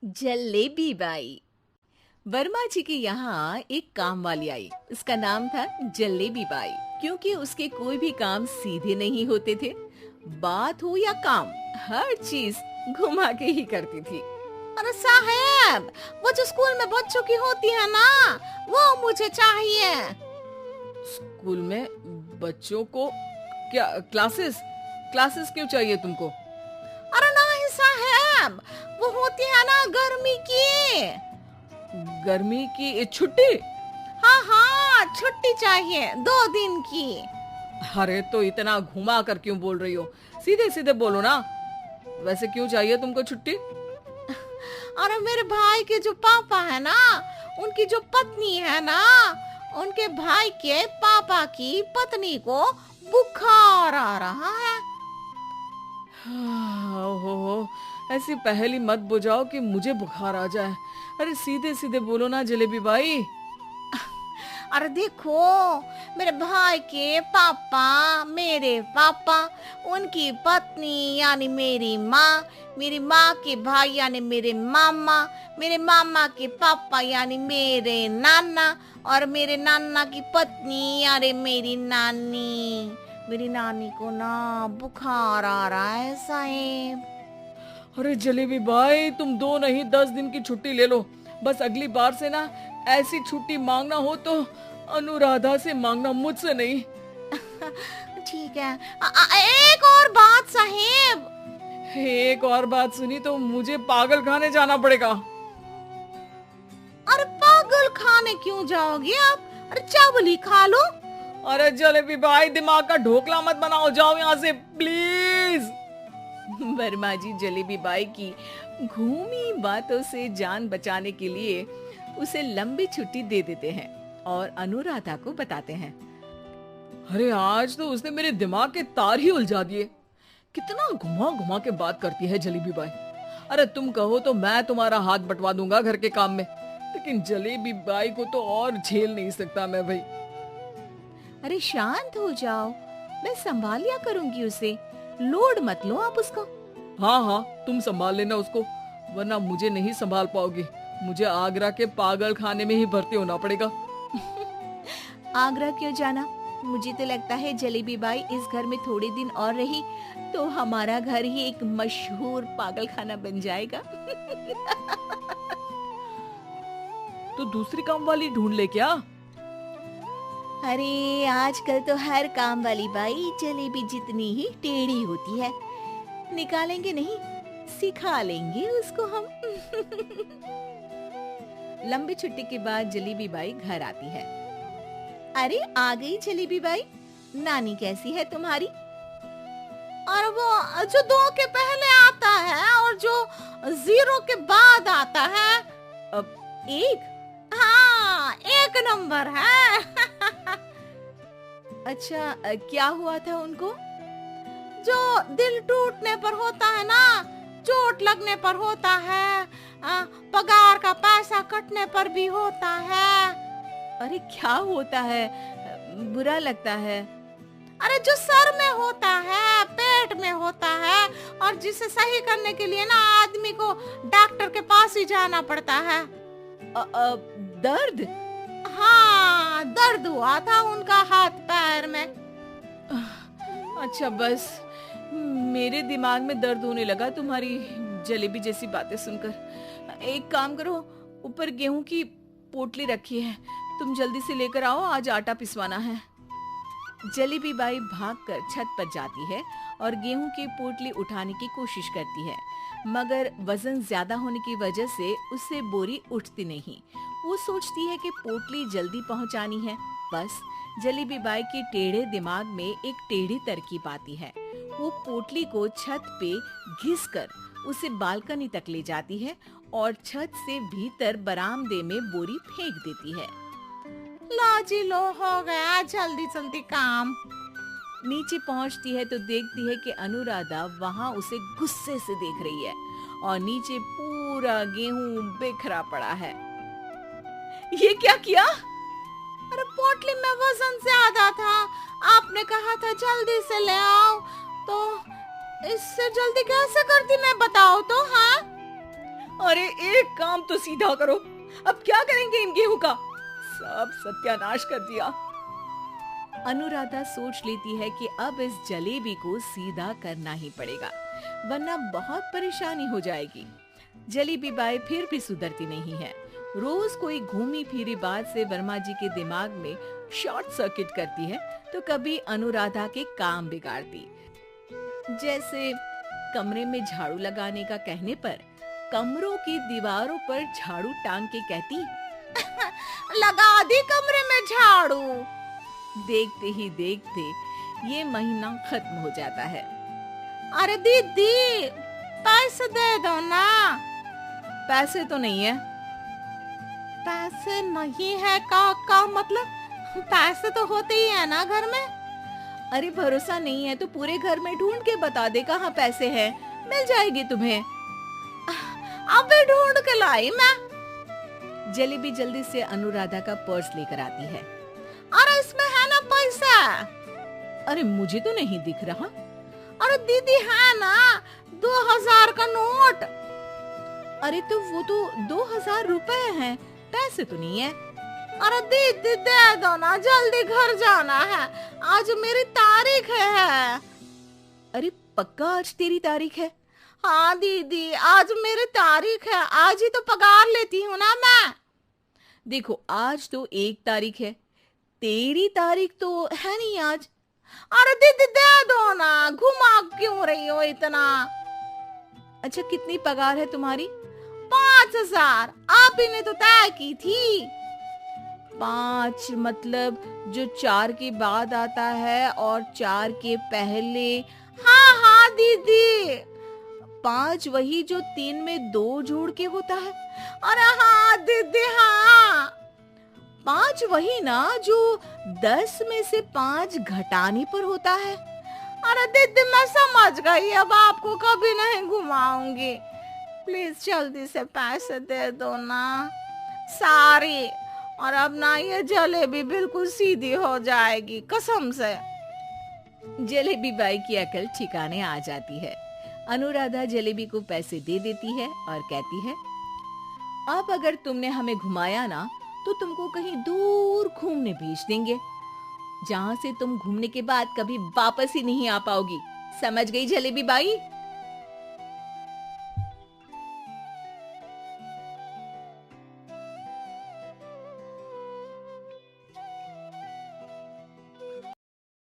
Jalebi by. Verma जी के यहाँ एक काम वाली आई। उसका नाम था जलेबी बाई, क्योंकि उसके कोई भी काम सीधे नहीं होते थे। बात हो या काम, हर चीज घुमा के ही करती थी। अरे साहब, वो जो स्कूल में बच्चों की होती है ना, वो मुझे चाहिए। स्कूल में बच्चों को क्या क्लासेस क्लासेस क्यों चाहिए तुमको? अरे नहीं साहब, वो होती है ना गर्मी की। गर्मी की छुट्टी? हाँ हाँ, छुट्टी चाहिए 2 दिन की। अरे तो इतना घुमा कर क्यों बोल रही हो? सीधे सीधे बोलो ना। वैसे क्यों चाहिए तुमको छुट्टी? अरे मेरे भाई के जो पापा है ना, उनकी जो पत्नी है ना, उनके भाई के पापा की पत्नी को बुखार आ रहा है। ओहो, ऐसी पहेली मत बुझाओ कि मुझे बुखार आ जाए। अरे सीधे सीधे बोलो ना जलेबी भाई। अरे देखो, मेरे भाई के पापा, मेरे पापा, उनकी पत्नी यानी मेरी माँ के भाई यानी मेरे मामा के पापा यानी मेरे नाना, और मेरे नाना की पत्नी यानी मेरी नानी को ना बुखार आ रहा है साहेब। अरे जलेबी भाई, तुम 2 नहीं 10 दिन की छुट्टी ले लो। बस अगली बार से ना ऐसी छुट्टी मांगना हो तो अनुराधा से मांगना, मुझसे नहीं। ठीक है। एक और बात साहेब। एक और बात सुनी तो मुझे पागल खाने जाना पड़ेगा। अरे पागल खाने क्यों जाओगे आप? अरे चावल ही खा लो। अरे जलेबी भाई, दिमाग का ढोकला मत बनाओ, जाओ यहाँ से प्लीज। वर्मा जी जलेबी बाई की घूमी बातों से जान बचाने के लिए उसे लंबी छुट्टी दे देते हैं और अनुराधा को बताते हैं। अरे आज तो उसने मेरे दिमाग के तार ही उलझा दिए। कितना घुमा घुमा के बात करती है जलेबी बाई। अरे तुम कहो तो मैं तुम्हारा हाथ बंटवा दूंगा घर के काम में, लेकिन जलेबी बाई को तो और झेल नहीं सकता मैं भाई। अरे शांत हो जाओ, मैं संभाल लिया करूंगी उसे, लोड मत लो आप उसको। हाँ हाँ, तुम संभाल लेना उसको, वरना मुझे नहीं संभाल पाओगी। मुझे आगरा के पागल खाने में ही भर्ती होना पड़ेगा। आगरा क्यों जाना? मुझे तो लगता है जलेबी बाई इस घर में थोड़े दिन और रही तो हमारा घर ही एक मशहूर पागल खाना बन जाएगा। तो दूसरी काम वाली ढूंढ ले क्या? अरे आजकल तो हर काम वाली बाई जलेबी जितनी ही टेढ़ी होती है। निकालेंगे नहीं, सिखा लेंगे उसको हम। लंबी छुट्टी के बाद जलेबी बाई घर आती है। अरे आ गई जलेबी बाई, नानी कैसी है तुम्हारी? और वो जो 2 के पहले आता है और जो 0 के बाद आता है। अब 1? हाँ, 1 नंबर है। अच्छा, क्या हुआ था उनको? जो दिल टूटने पर होता है ना, चोट लगने पर होता है, पगार का पैसा कटने पर भी होता है। अरे क्या होता है? बुरा लगता है? अरे जो सर में होता है, पेट में होता है, और जिसे सही करने के लिए ना आदमी को डॉक्टर के पास ही जाना पड़ता है। दर्द? हाँ, दर्द हुआ था उनका हाथ पैर में। अच्छा बस, मेरे दिमाग में दर्द होने लगा तुम्हारी जलेबी जैसी बातें सुनकर। एक काम करो, ऊपर गेहूं की पोटली रखी है, तुम जल्दी से लेकर आओ, आज आटा पिसवाना है। जलेबी बाई भागकर छत पर जाती है और गेहूं की पोटली उठाने की कोशिश करती है, मगर वजन ज्यादा होने की वजह से उससे बोरी उठती नहीं। वो सोचती है कि पोटली जल्दी पहुंचानी है। बस जलेबी बाई के टेढ़े दिमाग में एक टेढ़ी तरकीब आती है। वो पोटली को छत पे घिसकर उसे बालकनी तक ले जाती है और छत से भीतर बरामदे में बोरी फेंक देती है। लाजी लो, हो गया जल्दी जल्दी काम। नीचे पहुंचती है तो देखती है कि अनुराधा वहां उसे गुस्से से देख रही है और नीचे पूरा गेहूं बिखरा पड़ा है। ये क्या किया? अरे पोटली में वजन ज्यादा था, आपने कहा था जल्दी से ले आओ, तो इससे जल्दी कैसे करती मैं बताओ तो। हाँ अरे एक काम तो सीधा करो, अब क्या करेंगे इन गेहूं का? सब सत्यानाश कर दिया। अनुराधा सोच लेती है कि अब इस जलेबी को सीधा करना ही पड़ेगा, वरना बहुत परेशानी हो जाएगी। जलेबी बाई फिर भी सुधरती नहीं है। रोज कोई घूमी फिरी बात से वर्मा जी के दिमाग में शॉर्ट सर्किट करती है, तो कभी अनुराधा के काम बिगाड़ती। जैसे कमरे में झाड़ू लगाने का कहने पर कमरों की दीवारों पर झाड़ू टांग के कहती, लगा दी कमरे में झाड़ू। देखते ही देखते ये महीना खत्म हो जाता है। अरे दीदी, पैसे दे दो ना। पैसे तो नहीं है। पैसे नहीं है का मतलब? पैसे तो होते ही है ना घर में। अरे भरोसा नहीं है तो पूरे घर में ढूंढ के बता दे कहाँ पैसे हैं, मिल जाएगी तुम्हें। अबे ढूंढ के लाई मैं। जलेबी जल्दी से अनुराधा का पर्स लेकर आती है। अरे इसमें है ना पैसा। अरे मुझे तो नहीं दिख रहा। अरे दीदी है ना 2000 का नोट। अरे तो वो तो 2000 रुपए हैं, पैसे तो नहीं है। अरे दीदी दे दो ना, जल्दी घर जाना है, आज मेरी तारीख है। अरे पक्का आज तेरी तारीख है? हाँ दीदी, आज मेरी तारीख है, आज ही तो पगार लेती हूँ ना मैं। देखो आज तो 1 तारीख है, तेरी तारीख तो है नहीं आज। अरे दीदी दे दो ना, घुमा क्यों रही हो इतना? अच्छा कितनी पगार है तुम्हारी? 5000, आप ही ने तो तय की थी। 5 मतलब जो 4 के बाद आता है और 4 के पहले। हाँ हाँ दीदी। 5 वही जो 3 में 2 जोड़ के होता है। अरे हाँ दीदी हाँ। 5 वही ना जो 10 में से 5 घटाने पर होता है। अरे दीदी मैं समझ गई, अब आपको कभी नहीं घुमाऊंगी। प्लीज जल्दी से पैसे दे दो ना, सारी। और अब ना ये जलेबी बिल्कुल सीधी हो जाएगी कसम से। जलेबी बाई की अकल ठिकाने आ जाती है। अनुराधा जलेबी को पैसे दे देती है और कहती है, अब अगर तुमने हमें घुमाया ना तो तुमको कहीं दूर घूमने भेज देंगे, जहाँ से तुम घूमने के बाद कभी वापस ही नहीं आ पाओगी। समझ गई जलेबी बाई?